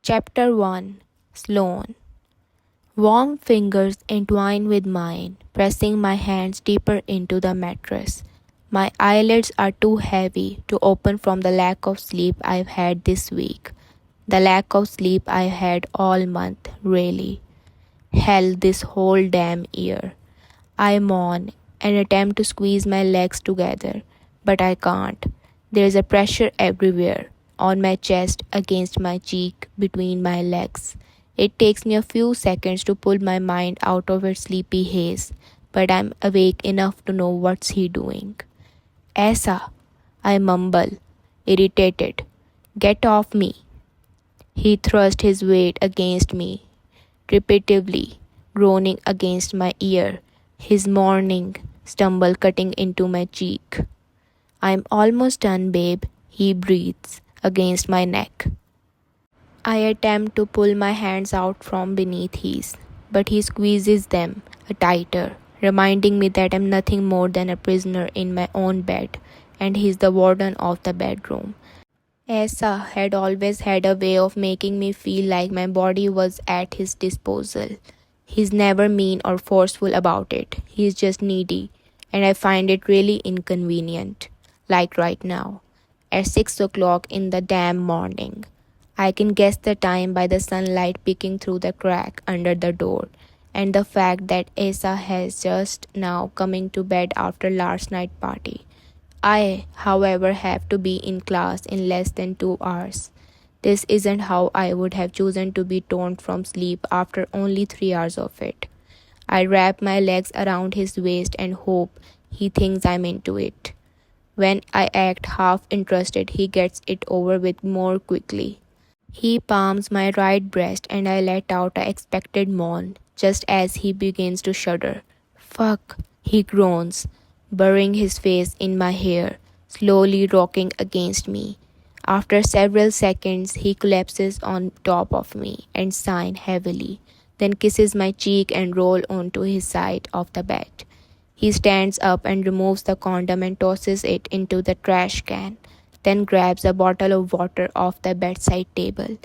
Chapter 1. Sloan. Warm fingers entwine with mine, pressing my hands deeper into the mattress. My eyelids are too heavy to open from the lack of sleep I've had this week. The lack of sleep I've had all month, really. Hell, this whole damn year. I moan and attempt to squeeze my legs together, but I can't. There is a pressure everywhere, on my chest, against my cheek, between my legs. It takes me a few seconds to pull my mind out of its sleepy haze, but I'm awake enough to know what's he doing. Asa, I mumble, irritated. Get off me. He thrust his weight against me, repetitively, groaning against my ear, his morning stumble cutting into my cheek. I'm almost done, babe, he breathes against my neck. I attempt to pull my hands out from beneath his, but he squeezes them tighter, reminding me that I'm nothing more than a prisoner in my own bed, and he's the warden of the bedroom. Asa had always had a way of making me feel like my body was at his disposal. He's never mean or forceful about it. He's just needy, and I find it really inconvenient. Like right now, at 6 o'clock in the damn morning. I can guess the time by the sunlight peeking through the crack under the door, and the fact that Asa has just now coming to bed after last night's party. I, however, have to be in class in less than 2 hours. This isn't how I would have chosen to be torn from sleep after only 3 hours of it. I wrap my legs around his waist and hope he thinks I'm into it. When I act half interested, he gets it over with more quickly. He palms my right breast and I let out an expected moan just as he begins to shudder. Fuck, he groans, burying his face in my hair, slowly rocking against me. After several seconds, he collapses on top of me and sighs heavily, then kisses my cheek and rolls onto his side of the bed. He stands up and removes the condom and tosses it into the trash can, then grabs a bottle of water off the bedside table.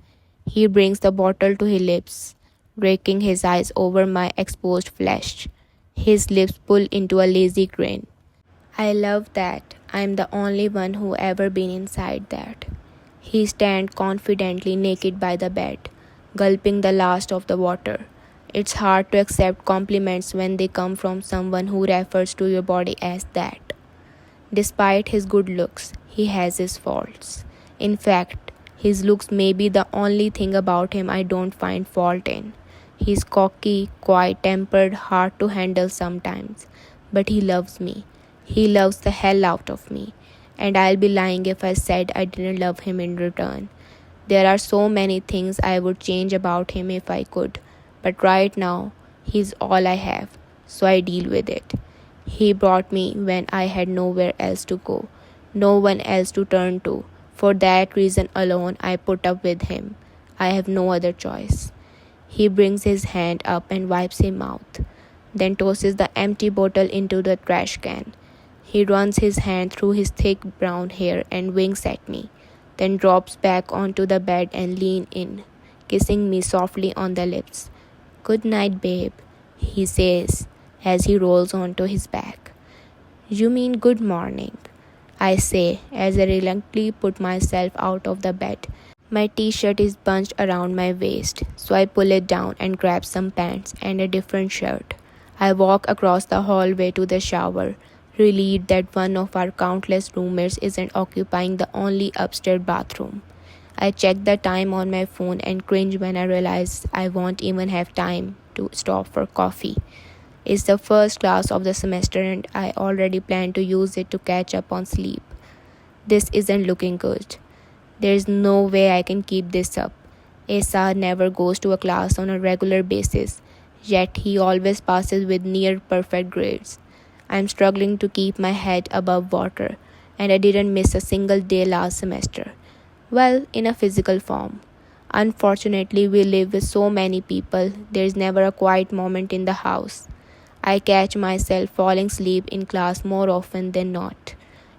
He brings the bottle to his lips, raking his eyes over my exposed flesh. His lips pull into a lazy grin. I love that. I'm the only one who ever been inside that. He stands confidently naked by the bed, gulping the last of the water. It's hard to accept compliments when they come from someone who refers to your body as that. Despite his good looks, he has his faults. In fact, his looks may be the only thing about him I don't find fault in. He's cocky, quiet-tempered, hard to handle sometimes, but he loves me. He loves the hell out of me, and I'll be lying if I said I didn't love him in return. There are so many things I would change about him if I could, but right now, he's all I have, so I deal with it. He brought me when I had nowhere else to go, no one else to turn to. For that reason alone, I put up with him. I have no other choice. He brings his hand up and wipes his mouth, then tosses the empty bottle into the trash can. He runs his hand through his thick brown hair and winks at me, then drops back onto the bed and leans in, kissing me softly on the lips. Good night, babe, he says as he rolls onto his back. You mean good morning, I say as I reluctantly put myself out of the bed. My t-shirt is bunched around my waist, so I pull it down and grab some pants and a different shirt. I walk across the hallway to the shower, relieved that one of our countless roommates isn't occupying the only upstairs bathroom. I check the time on my phone and cringe when I realize I won't even have time to stop for coffee. It's the first class of the semester and I already plan to use it to catch up on sleep. This isn't looking good. There's no way I can keep this up. Asa never goes to a class on a regular basis, yet he always passes with near perfect grades. I'm struggling to keep my head above water, and I didn't miss a single day last semester. Well, in a physical form. Unfortunately, we live with so many people, there's never a quiet moment in the house. I catch myself falling asleep in class more often than not.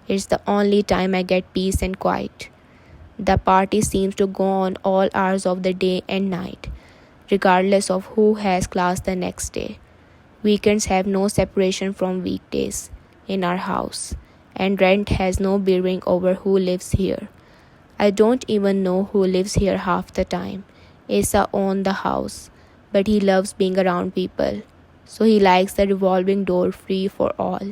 It's the only time I get peace and quiet. The party seems to go on all hours of the day and night, regardless of who has class the next day. Weekends have no separation from weekdays in our house, and rent has no bearing over who lives here. I don't even know who lives here half the time. Asa owns the house, but he loves being around people, so he likes the revolving door free for all.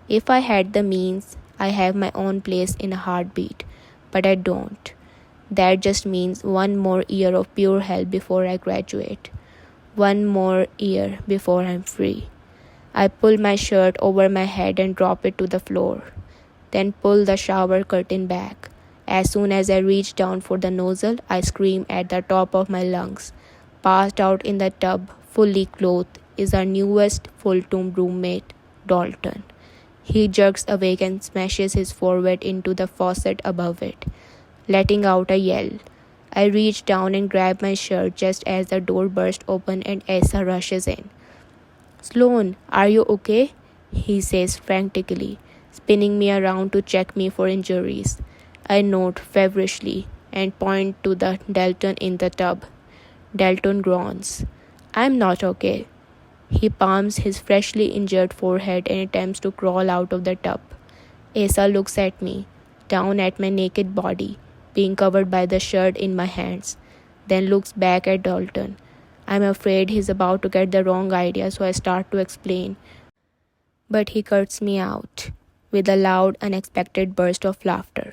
If I had the means, I have my own place in a heartbeat, but I don't. That just means one more year of pure hell before I graduate. One more year before I'm free. I pull my shirt over my head and drop it to the floor, then pull the shower curtain back. As soon as I reach down for the nozzle, I scream at the top of my lungs. Passed out in the tub, fully clothed, is our newest full-time roommate, Dalton. He jerks awake and smashes his forehead into the faucet above it, letting out a yell. I reach down and grab my shirt just as the door bursts open and Asa rushes in. "Sloan, are you okay?" he says frantically, spinning me around to check me for injuries. I nod feverishly and point to the Dalton in the tub. Dalton groans. "I'm not okay." He palms his freshly injured forehead and attempts to crawl out of the tub. Asa looks at me, down at my naked body, being covered by the shirt in my hands, then looks back at Dalton. I'm afraid he's about to get the wrong idea, so I start to explain. But he cuts me out with a loud, unexpected burst of laughter.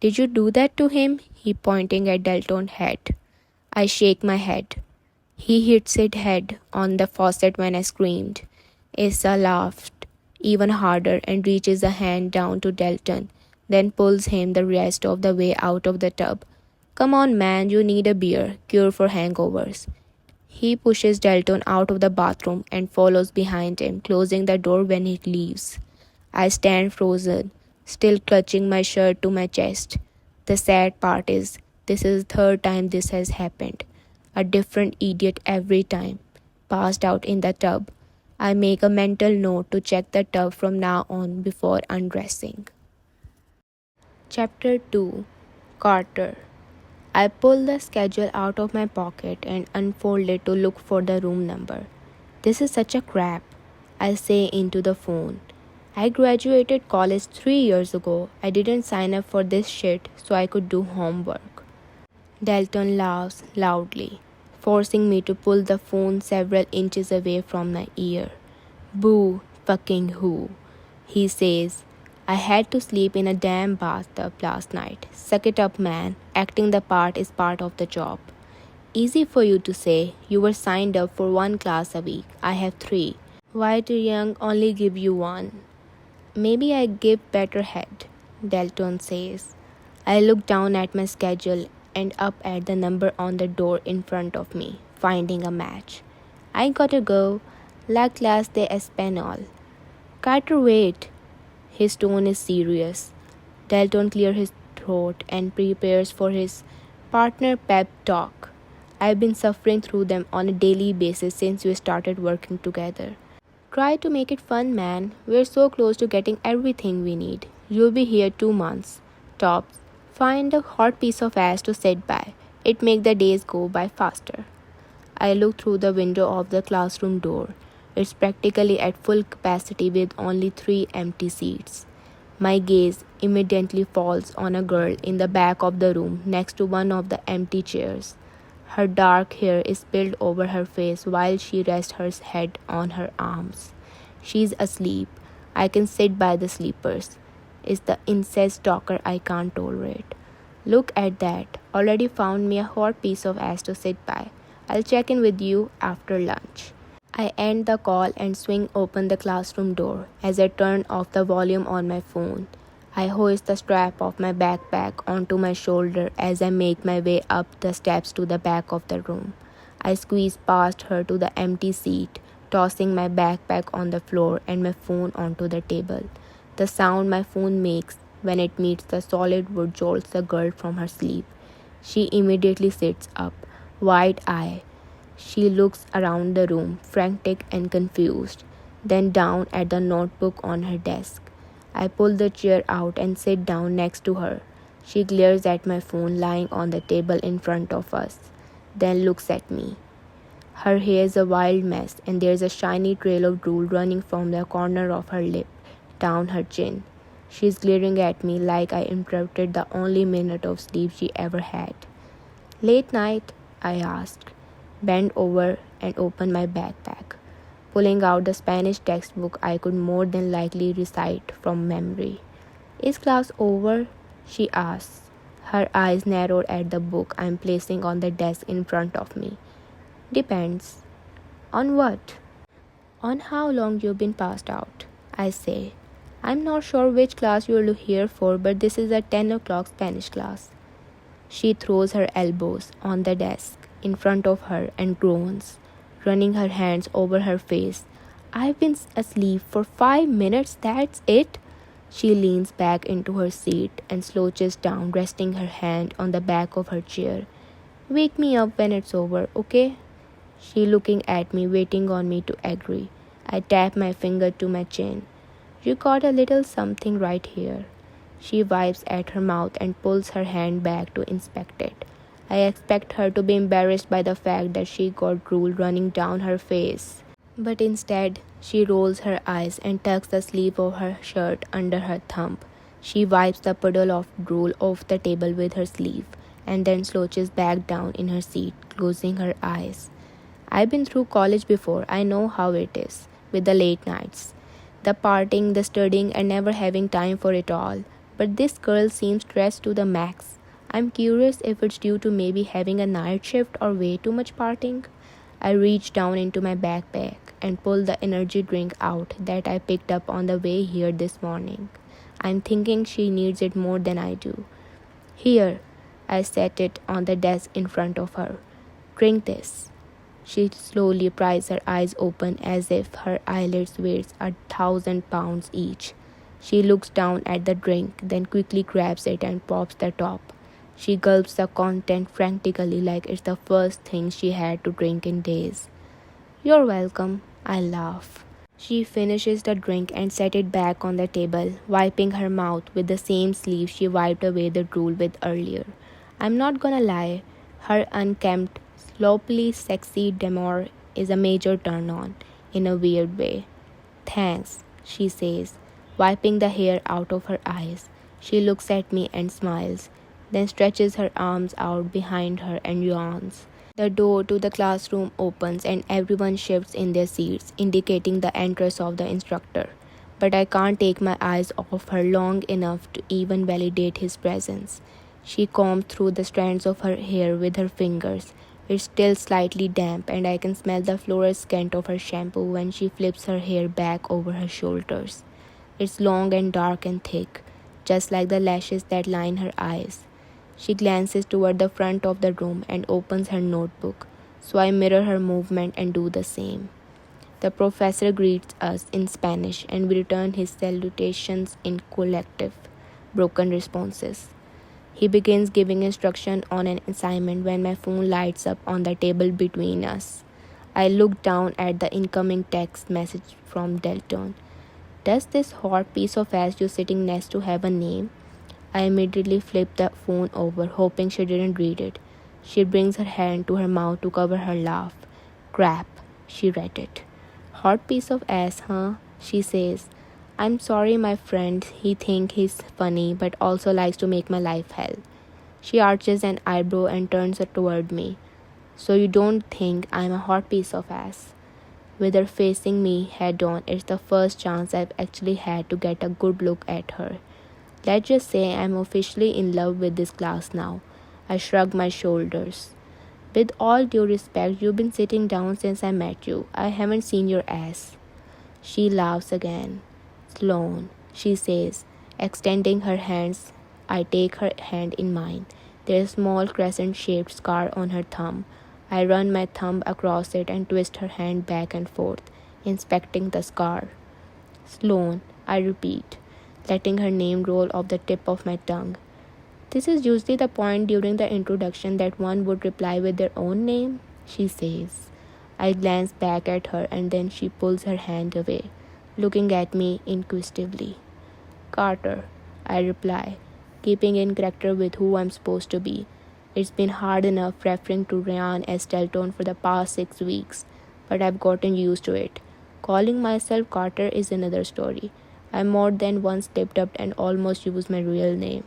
"Did you do that to him?" he pointing at Dalton's head. I shake my head. He hits his head on the faucet when I screamed. Asa laughed even harder and reaches a hand down to Dalton, then pulls him the rest of the way out of the tub. "Come on, man, you need a beer. Cure for hangovers." He pushes Dalton out of the bathroom and follows behind him, closing the door when he leaves. I stand frozen, still clutching my shirt to my chest. The sad part is, this is the third time this has happened. A different idiot every time. Passed out in the tub. I make a mental note to check the tub from now on before undressing. Chapter 2. Carter. I pull the schedule out of my pocket and unfold it to look for the room number. "This is such a crap," I say into the phone. "I graduated college 3 years ago. I didn't sign up for this shit so I could do homework." Dalton laughs loudly, forcing me to pull the phone several inches away from my ear. "Boo fucking who," he says. "I had to sleep in a damn bathtub last night. Suck it up, man. Acting the part is part of the job." "Easy for you to say. You were signed up for 1 class a week. I have 3. Why do Young only give you 1? "Maybe I give better head," Dalton says. I look down at my schedule and up at the number on the door in front of me, finding a match. "I gotta go. La clase de español." "Carter, wait." His tone is serious. Dalton clears his throat and prepares for his partner pep talk. I've been suffering through them on a daily basis since we started working together. "Try to make it fun, man. We're so close to getting everything we need. You'll be here 2 months. Tops. Find a hot piece of ass to sit by. It makes the days go by faster." I look through the window of the classroom door. It's practically at full capacity with only 3 empty seats. My gaze immediately falls on a girl in the back of the room next to one of the empty chairs. Her dark hair is spilled over her face while she rests her head on her arms. She's asleep. I can sit by the sleepers. It's the incest stalker I can't tolerate. "Look at that. Already found me a hot piece of ass to sit by. I'll check in with you after lunch." I end the call and swing open the classroom door as I turn off the volume on my phone. I hoist the strap of my backpack onto my shoulder as I make my way up the steps to the back of the room. I squeeze past her to the empty seat, tossing my backpack on the floor and my phone onto the table. The sound my phone makes when it meets the solid wood jolts the girl from her sleep. She immediately sits up, wide-eyed. She looks around the room, frantic and confused, then down at the notebook on her desk. I pull the chair out and sit down next to her. She glares at my phone lying on the table in front of us, then looks at me. Her hair is a wild mess, and there's a shiny trail of drool running from the corner of her lip down her chin. She's glaring at me like I interrupted the only minute of sleep she ever had. "Late night?" I asked. Bent over and opened my backpack, pulling out the Spanish textbook I could more than likely recite from memory. "Is class over?" she asks. Her eyes narrowed at the book I'm placing on the desk in front of me. "Depends." "On what?" "On how long you've been passed out," I say. "I'm not sure which class you're here for, but this is a 10 o'clock Spanish class." She throws her elbows on the desk in front of her and groans, running her hands over her face. "I've been asleep for 5 minutes, that's it." She leans back into her seat and slouches down, resting her hand on the back of her chair. "Wake me up when it's over, okay?" She looking at me, waiting on me to agree. I tap my finger to my chin. "You got a little something right here." She wipes at her mouth and pulls her hand back to inspect it. I expect her to be embarrassed by the fact that she got drool running down her face. But instead, she rolls her eyes and tucks the sleeve of her shirt under her thumb. She wipes the puddle of drool off the table with her sleeve and then slouches back down in her seat, closing her eyes. I've been through college before. I know how it is, with the late nights. The partying, the studying, and never having time for it all. But this girl seems stressed to the max. I'm curious if it's due to maybe having a night shift or way too much partying. I reach down into my backpack and pull the energy drink out that I picked up on the way here this morning. I'm thinking she needs it more than I do. "Here." I set it on the desk in front of her. "Drink this." She slowly pries her eyes open as if her eyelids weighed 1,000 pounds each. She looks down at the drink, then quickly grabs it and pops the top. She gulps the content frantically like it's the first thing she had to drink in days. "You're welcome," I laugh. She finishes the drink and set it back on the table, wiping her mouth with the same sleeve she wiped away the drool with earlier. I'm not gonna lie, her unkempt, sloppily sexy demure is a major turn-on, in a weird way. "Thanks," she says, wiping the hair out of her eyes. She looks at me and smiles, then stretches her arms out behind her and yawns. The door to the classroom opens and everyone shifts in their seats, indicating the entrance of the instructor. But I can't take my eyes off her long enough to even validate his presence. She combs through the strands of her hair with her fingers. It's still slightly damp, and I can smell the floral scent of her shampoo when she flips her hair back over her shoulders. It's long and dark and thick, just like the lashes that line her eyes. She glances toward the front of the room and opens her notebook, so I mirror her movement and do the same. The professor greets us in Spanish, and we return his salutations in collective, broken responses. He begins giving instruction on an assignment when my phone lights up on the table between us. I look down at the incoming text message from Delton. "Does this hot piece of ass you sitting next to have a name?" I immediately flip the phone over, hoping she didn't read it. She brings her hand to her mouth to cover her laugh. "Crap," she read it. "Hot piece of ass, huh?" she says. "I'm sorry, my friend. He thinks he's funny, but also likes to make my life hell." She arches an eyebrow and turns it toward me. "So you don't think I'm a hot piece of ass?" With her facing me head on, it's the first chance I've actually had to get a good look at her. Let's just say I'm officially in love with this class now. I shrug my shoulders. "With all due respect, you've been sitting down since I met you. I haven't seen your ass." She laughs again. "Sloan," she says, extending her hands. I take her hand in mine. There's a small crescent-shaped scar on her thumb. I run my thumb across it and twist her hand back and forth, inspecting the scar. "Sloan," I repeat, letting her name roll off the tip of my tongue. "This is usually the point during the introduction that one would reply with their own name," she says. I glance back at her and then she pulls her hand away, looking at me inquisitively. "Carter," I reply, keeping in character with who I'm supposed to be. It's been hard enough referring to Ryan as Telton for the past 6 weeks, but I've gotten used to it. Calling myself Carter is another story. I more than once slipped up and almost used my real name.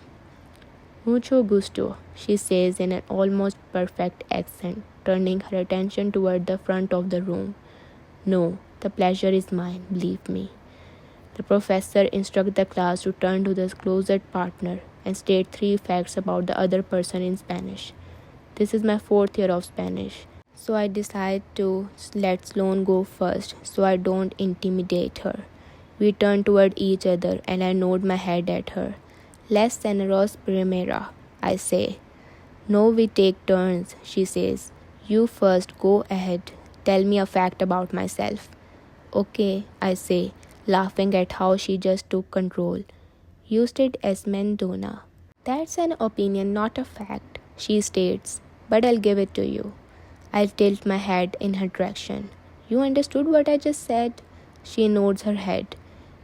Mucho gusto, she says in an almost perfect accent, turning her attention toward the front of the room. No, the pleasure is mine, believe me. The professor instructed the class to turn to the closet partner and state 3 facts about the other person in Spanish. This is my 4th year of Spanish, so I decide to let Sloane go first so I don't intimidate her. We turn toward each other and I nod my head at her. Les ceneros primera, I say. No, we take turns, she says. You first, go ahead. Tell me a fact about myself. Okay, I say, laughing at how she just took control. Used as Mendona. That's an opinion, not a fact, she states, but I'll give it to you. I'll tilt my head in her direction. You understood what I just said? She nods her head.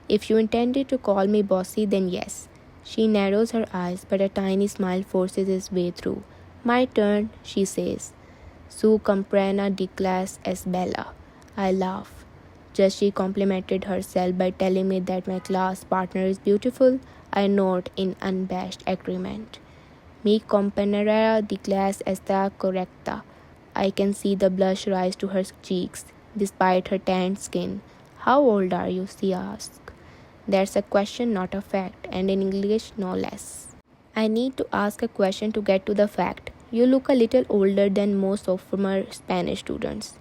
If you intended to call me bossy, then yes. She narrows her eyes, but a tiny smile forces its way through. My turn, she says. Su comprena di clase es bella. I laugh. Just she complimented herself by telling me that my class partner is beautiful, I nod in unabashed agreement. Mi compañera de clase está correcta. I can see the blush rise to her cheeks, despite her tanned skin. How old are you? She asks. That's a question, not a fact, and in English, no less. I need to ask a question to get to the fact. You look a little older than most sophomore Spanish students.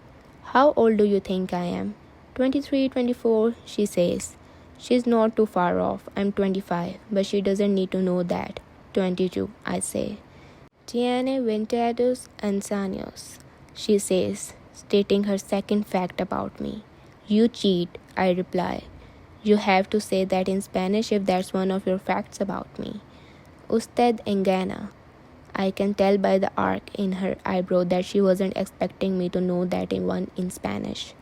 How old do you think I am? 23, 24, she says. She's not too far off. I'm 25, but she doesn't need to know that. 22, I say. Tiene 22 años, she says, stating her second fact about me. You cheat, I reply. You have to say that in Spanish if that's one of your facts about me. Usted engana. I can tell by the arc in her eyebrow that she wasn't expecting me to know that in Spanish.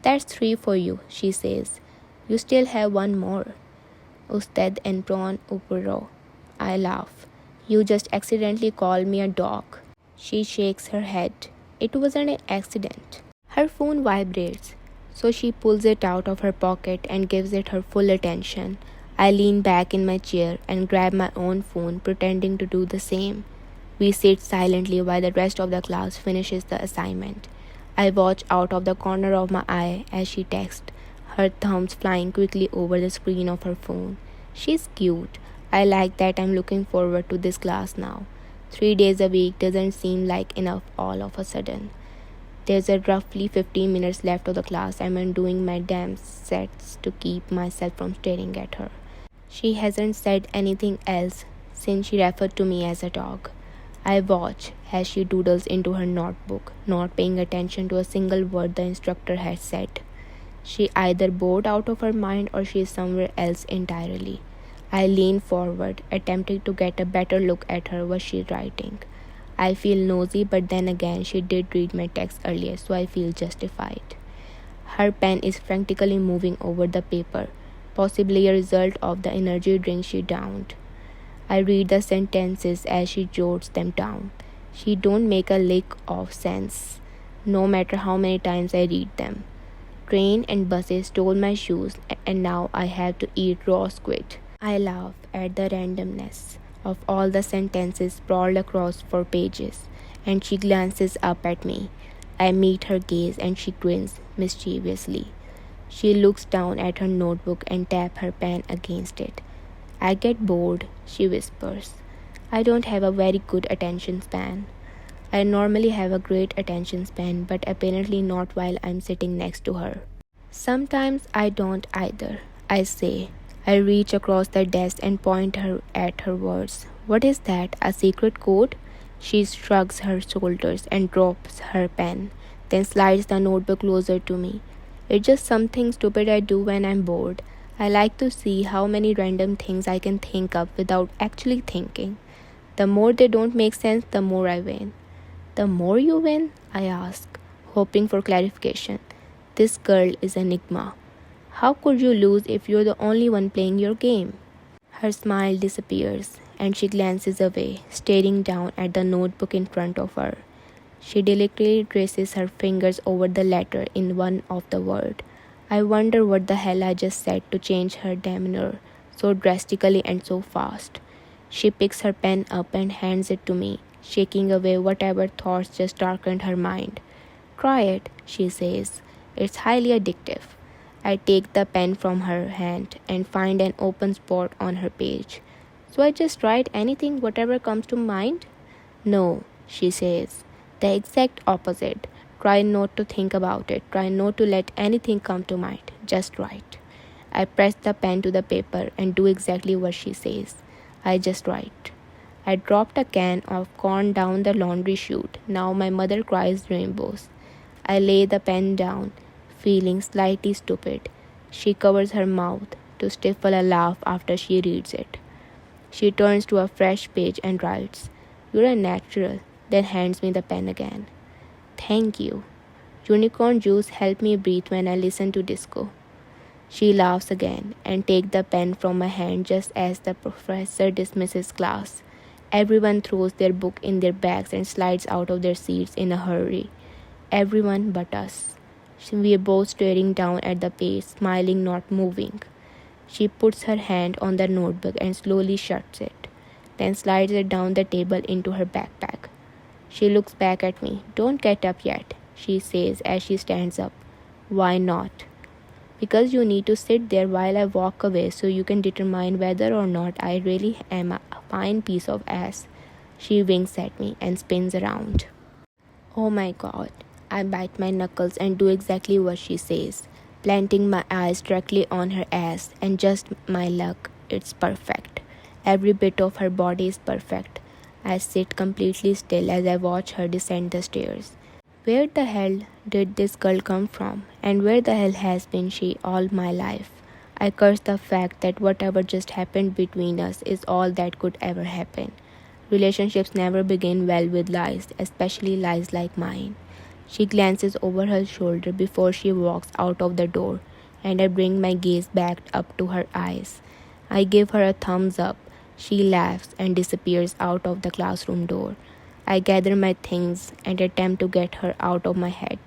That's 3 for you, she says. You still have one more. Usted entró upuro. I laugh. You just accidentally called me a dog. She shakes her head. It wasn't an accident. Her phone vibrates, so she pulls it out of her pocket and gives it her full attention. I lean back in my chair and grab my own phone, pretending to do the same. We sit silently while the rest of the class finishes the assignment. I watch out of the corner of my eye as she texts, her thumbs flying quickly over the screen of her phone. She's cute. I like that I'm looking forward to this class now. 3 days a week doesn't seem like enough all of a sudden. There's a roughly 15 minutes left of the class and I'm doing my damn sets to keep myself from staring at her. She hasn't said anything else since she referred to me as a dog. I watch as she doodles into her notebook, not paying attention to a single word the instructor has said. She either bored out of her mind or she is somewhere else entirely. I lean forward, attempting to get a better look at her what she's writing. I feel nosy, but then again she did read my text earlier, so I feel justified. Her pen is frantically moving over the paper, possibly a result of the energy drink she downed. I read the sentences as she jots them down. She don't make a lick of sense, no matter how many times I read them. Train and buses stole my shoes, and now I have to eat raw squid. I laugh at the randomness of all the sentences sprawled across 4 pages, and she glances up at me. I meet her gaze and she grins mischievously. She looks down at her notebook and taps her pen against it. I get bored, she whispers. I don't have a very good attention span. I normally have a great attention span, but apparently not while I'm sitting next to her. Sometimes I don't either, I say. I reach across the desk and point her at her words. What is that, a secret code? She shrugs her shoulders and drops her pen, then slides the notebook closer to me. It's just something stupid I do when I'm bored. I like to see how many random things I can think of without actually thinking. The more they don't make sense, the more I win. The more you win? I ask, hoping for clarification. This girl is an enigma. How could you lose if you're the only one playing your game? Her smile disappears, and she glances away, staring down at the notebook in front of her. She delicately traces her fingers over the letter in one of the words. I wonder what the hell I just said to change her demeanor so drastically and so fast. She picks her pen up and hands it to me, shaking away whatever thoughts just darkened her mind. Try it, she says. It's highly addictive. I take the pen from her hand and find an open spot on her page. So I just write anything, whatever comes to mind? No, she says. The exact opposite. Try not to think about it. Try not to let anything come to mind. Just write. I press the pen to the paper and do exactly what she says. I just write. I dropped a can of corn down the laundry chute. Now my mother cries rainbows. I lay the pen down, feeling slightly stupid. She covers her mouth to stifle a laugh after she reads it. She turns to a fresh page and writes, You're a natural, then hands me the pen again. Thank you. Unicorn juice helped me breathe when I listen to disco. She laughs again and takes the pen from my hand just as the professor dismisses class. Everyone throws their book in their bags and slides out of their seats in a hurry. Everyone but us. We are both staring down at the page, smiling, not moving. She puts her hand on the notebook and slowly shuts it, then slides it down the table into her backpack. She looks back at me. Don't get up yet, she says as she stands up. Why not? Because you need to sit there while I walk away so you can determine whether or not I really am a fine piece of ass. She winks at me and spins around. Oh my god. I bite my knuckles and do exactly what she says, planting my eyes directly on her ass, and just my luck, it's perfect. Every bit of her body is perfect. I sit completely still as I watch her descend the stairs. Where the hell did this girl come from? And where the hell has been she all my life? I curse the fact that whatever just happened between us is all that could ever happen. Relationships never begin well with lies, especially lies like mine. She glances over her shoulder before she walks out of the door, and I bring my gaze back up to her eyes. I give her a thumbs up. She laughs and disappears out of the classroom door. I gather my things and attempt to get her out of my head.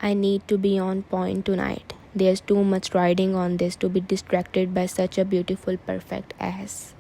I need to be on point tonight. There's too much riding on this to be distracted by such a beautiful, perfect ass.